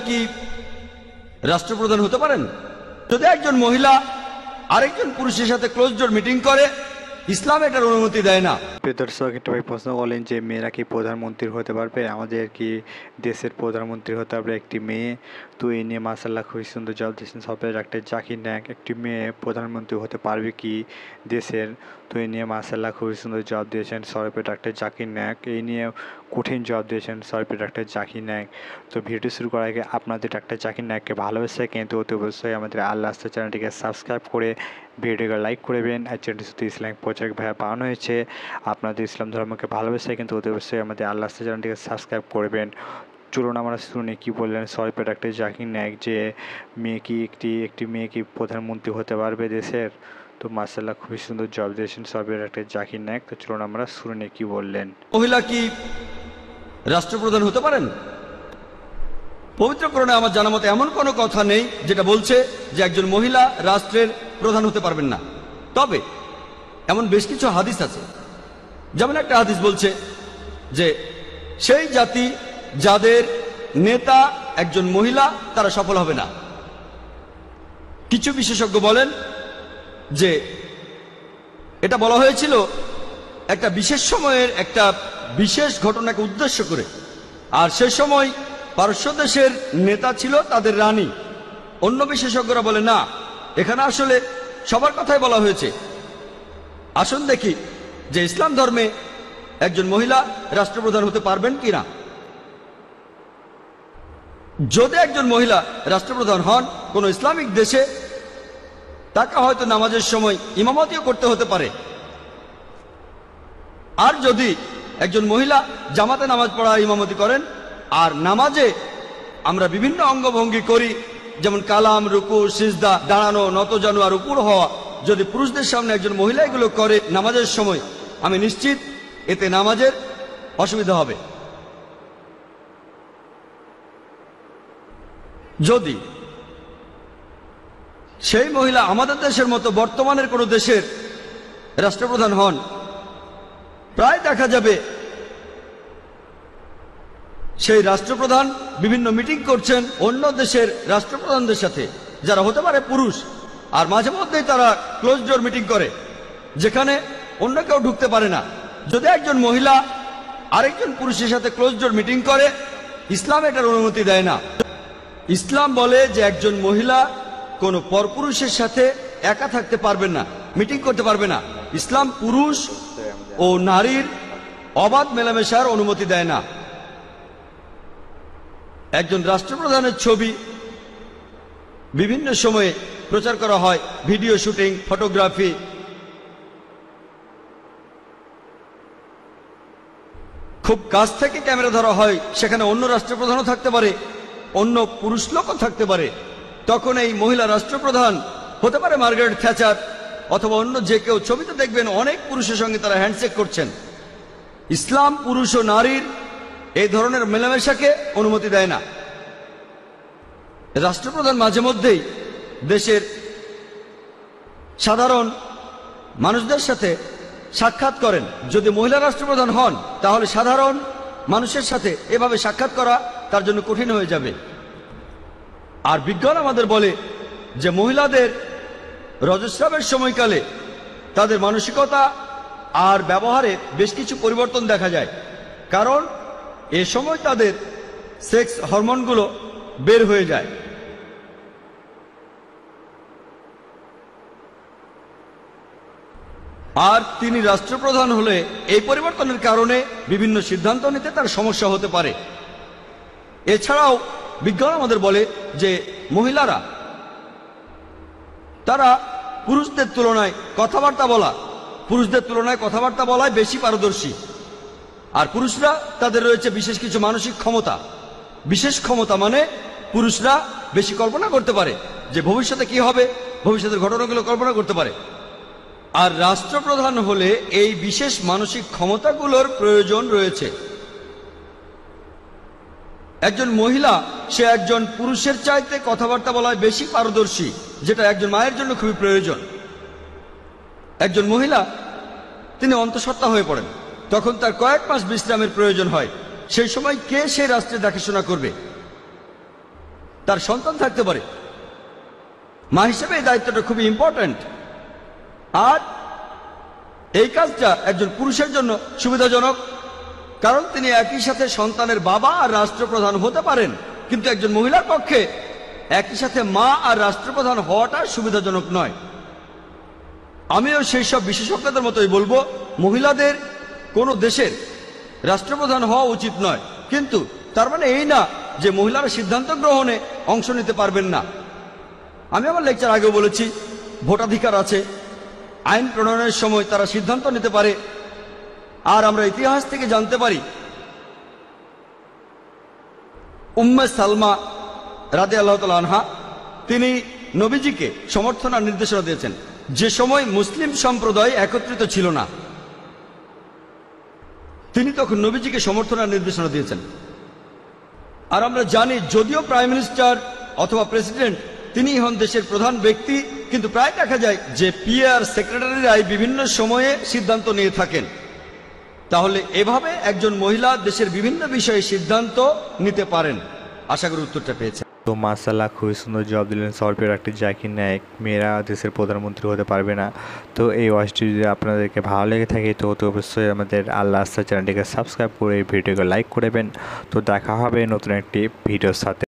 কি রাষ্ট্রপ্রধান হতে পারেন? যদি একজন মহিলা আরেকজন পুরুষের সাথে ক্লোজ ডোর মিটিং করে, ইসলাম এটার অনুমতি দেয় না। দর্শক একটা ভাই প্রশ্ন বলেন যে মেয়েরা কি প্রধানমন্ত্রী হতে পারবে? আমাদের কি দেশের প্রধানমন্ত্রী হতে পারবে একটি মেয়ে? তো এই নিয়ে মাশাআল্লাহ খুবই সুন্দর জবাব দিয়েছেন সরকার ডাক্তার জাকির নায়েক। একটি মেয়ে প্রধানমন্ত্রী হতে পারবে কি দেশের? তো এই নিয়ে মাশাআল্লাহ খুবই সুন্দর জবাব দিয়েছেন সরকার ডাক্তার জাকির নায়েক। এই নিয়ে কঠিন জবাব দিয়েছেন সরকার ডাক্তার জাকির নায়েক। তো ভিডিও শুরু করার আগে আপনাদের ডাক্তার জাকির নায়েককে ভালোবেসে কিন্তু অতি অবশ্যই আমাদের আল্লাহ আস্তে চ্যানেলটিকে সাবস্ক্রাইব করে ভিডিওকে লাইক করবেন। আর চ্যানেলটি শুধু ইসলামিক প্রচারক ভাইয়া পাওয়ানো হয়েছে, আপনাদের ইসলাম ধর্মকে ভালোবেসে কিন্তু অতি অবশ্যই আমাদের আল্লাহ আস্তে চ্যানেলটিকে সাবস্ক্রাইব করবেন। চলুন আমরা শুনে কি বললেন সরকার ডাক্তার জাকির নায়েক যে মেয়ে কি একটি মেয়ে কি প্রধানমন্ত্রী হতে পারবে দেশের? তো মাশাআল্লাহ খুবই সুন্দর জবাব দিয়েছেন সরকার ডাক্তার জাকির নায়েক। তো চলুন আমরা শুনে কি বললেন। মহিলা কি রাষ্ট্রপ্রধান হতে পারেন? পবিত্র কোরআনে আমার জানা মতে এমন কোনো কথা নেই যেটা বলছে যে একজন মহিলা রাষ্ট্রের প্রধান হতে পারবেন না। তবে এমন বেশ কিছু হাদিস আছে, যেমন একটা হাদিস বলছে যে সেই জাতি যাদের নেতা একজন মহিলা তারা সফল হবে না। কিছু বিশেষজ্ঞ বলেন যে এটা বলা হয়েছিল একটা বিশেষ সময়ের একটা বিশেষ ঘটনাকে উদ্দেশ্য করে, আর সে সময় পারস্য দেশের নেতা ছিল তাদের রানী। অন্য বিশেষজ্ঞরা বলে না, এখানে আসলে সবার কথাই বলা হয়েছে। আসুন দেখি যে ইসলাম ধর্মে একজন মহিলা রাষ্ট্রপ্রধান হতে পারবেন কিনা। যদি একজন মহিলা রাষ্ট্রপ্রধান হন কোন ইসলামিক দেশে, তাকে হয়তো নামাজের সময় ইমামতিও করতে হতে পারে। আর যদি একজন মহিলা জামাতে নামাজ পড়ার ইমামতি করেন, আর নামাজে আমরা বিভিন্ন অঙ্গভঙ্গি করি, যেমন কালাম, রুকু, সিজদা, দাঁড়ানো, নতজানু আর উপর হওয়া, যদি পুরুষদের সামনে একজন মহিলা এগুলো করে নামাজের সময়, আমি নিশ্চিত এতে নামাজের অসুবিধা হবে। যদি সেই মহিলা আমাদের দেশের মতো বর্তমানের কোনো দেশের রাষ্ট্রপ্রধান হন, প্রায় দেখা যাবে সেই রাষ্ট্রপ্রধান বিভিন্ন মিটিং করছেন অন্য দেশের রাষ্ট্রপ্রধানদের সাথে, যারা হতে পারে পুরুষ, আর মাঝে মধ্যেই তারা ক্লোজ ডোর মিটিং করে যেখানে অন্য কেউ ঢুকতে পারে না। যদি একজন মহিলা আরেকজন পুরুষের সাথে ক্লোজ ডোর মিটিং করে, ইসলাম এটার অনুমতি দেয় না। ইসলাম বলে যে একজন মহিলা কোনো পরপুরুষের সাথে একা থাকতে পারবেন না, মিটিং করতে পারবে না। ইসলাম পুরুষ ও নারীর অবাধ মেলামেশার অনুমতি দেয় না। একজন রাষ্ট্রপ্রধানের ছবি বিভিন্ন সময়ে প্রচার করা হয়, ভিডিও শুটিং, ফটোগ্রাফি। খুব কাছ থেকে ক্যামেরা ধরা হয়, সেখানে অন্য রাষ্ট্রপ্রধানও থাকতে পারে, অন্য পুরুষ লোকও থাকতে পারে। তখন এই মহিলা রাষ্ট্রপ্রধান হতে পারে মার্গারেট থ্যাচার অথবা অন্য যে কেউ। ছবিতে দেখবেন অনেক পুরুষের সঙ্গে তারা হ্যান্ডশেক করছেন। ইসলাম পুরুষ ও নারীর এই ধরনের মেলামেশাকে অনুমতি দেয় না। রাষ্ট্রপ্রধান মাঝে মধ্যেই দেশের সাধারণ মানুষদের সাথে সাক্ষাৎ করেন। যদি মহিলা রাষ্ট্রপ্রধান হন, তাহলে সাধারণ মানুষের সাথে এভাবে সাক্ষাৎ করা তার জন্য কঠিন হয়ে যাবে। আর বিজ্ঞান আমাদের বলে যে মহিলাদের রজস্রাবের সময়কালে তাদের মানসিকতা আর ব্যবহারে বেশ কিছু পরিবর্তন দেখা যায়, কারণ এ সময় তাদের সেক্স হরমোনগুলো বের হয়ে যায়। আর তিনি রাষ্ট্রপ্রধান হলে এই পরিবর্তনের কারণে বিভিন্ন সিদ্ধান্ত নিতে তার সমস্যা হতে পারে। এছাড়াও বিজ্ঞান আমাদের বলে যে মহিলারা তারা পুরুষদের তুলনায় কথাবার্তা বলায় বেশি পারদর্শী। আর পুরুষরা তাদের রয়েছে বিশেষ কিছু মানসিক ক্ষমতা। বিশেষ ক্ষমতা মানে পুরুষরা বেশি কল্পনা করতে পারে যে ভবিষ্যতে কি হবে, ভবিষ্যতের ঘটনাগুলো কল্পনা করতে পারে। আর রাষ্ট্রপ্রধান হলে এই বিশেষ মানসিক ক্ষমতাগুলোর প্রয়োজন রয়েছে। একজন মহিলা সে একজন পুরুষের চাইতে কথাবার্তা বলায় বেশি পারদর্শী, যেটা একজন মায়ের জন্য খুবই প্রয়োজন। একজন মহিলা তিনি অন্তঃসত্ত্বা হয়ে পড়েন, তখন তার কয়েক মাস বিশ্রামের প্রয়োজন হয়। সেই সময় কে সেই রাষ্ট্রের দেখাশোনা করবে? তার সন্তান থাকতে পারে। মা হিসেবে এই দায়িত্বটা খুবই ইম্পর্ট্যান্ট। আর এই কাজটা একজন পুরুষের জন্য সুবিধাজনক, কারণ তিনি একই সাথে সন্তানের বাবা আর রাষ্ট্রপ্রধান হতে পারেন। কিন্তু একজন মহিলার পক্ষে একই সাথে মা আর রাষ্ট্রপ্রধান হওয়াটা সুবিধাজনক নয়। আমিও সেই সব বিশেষজ্ঞদের মতোই বলবো, মহিলাদের কোনো দেশের রাষ্ট্রপ্রধান হওয়া উচিত নয়। কিন্তু তার মানে এই না যে মহিলারা সিদ্ধান্ত গ্রহণে অংশ নিতে পারবেন না। আমি আমার লেকচার আগেও বলেছি, ভোটাধিকার আছে, আইন প্রণয়নের সময় তারা সিদ্ধান্ত নিতে পারে। আর আমরা ইতিহাস থেকে জানতে পারি, উম্মে সালমা রাদিয়াল্লাহু তাআলা আনহা তিনি নবীজিকে সমর্থন আর নির্দেশনা দিয়েছেন যে সময় মুসলিম সম্প্রদায় একত্রিত ছিল না। তিনি তখন নবীজিকে সমর্থন আর নির্দেশনা দিয়েছেন। আর আমরা জানি, যদিও প্রাইম মিনিস্টার অথবা প্রেসিডেন্ট তিনি হন দেশের প্রধান ব্যক্তি, কিন্তু প্রায় দেখা যায় যে পিএ আর সেক্রেটারিরাই বিভিন্ন সময়ে সিদ্ধান্ত নিয়ে থাকেন। তাহলে এভাবে একজন মহিলা দেশের বিভিন্ন বিষয়ে সিদ্ধান্ত নিতে পারেন। আশা করি উত্তরটা পেয়েছেন। তো মাশাআল্লাহ, খুবই সুন্দর জবাব দিলেন সরকার একটি জাকির নায়েক। মেয়েরা দেশের প্রধানমন্ত্রী হতে পারবে না। তো এই ওয়াচটি যদি আপনাদেরকে ভালো লেগে থাকে তো অবশ্যই আমাদের আল্লাহ আস্থা চ্যানেলটিকে সাবস্ক্রাইব করে ভিডিওকে লাইক করবেন। তো দেখা হবে নতুন একটি ভিডিওর সাথে।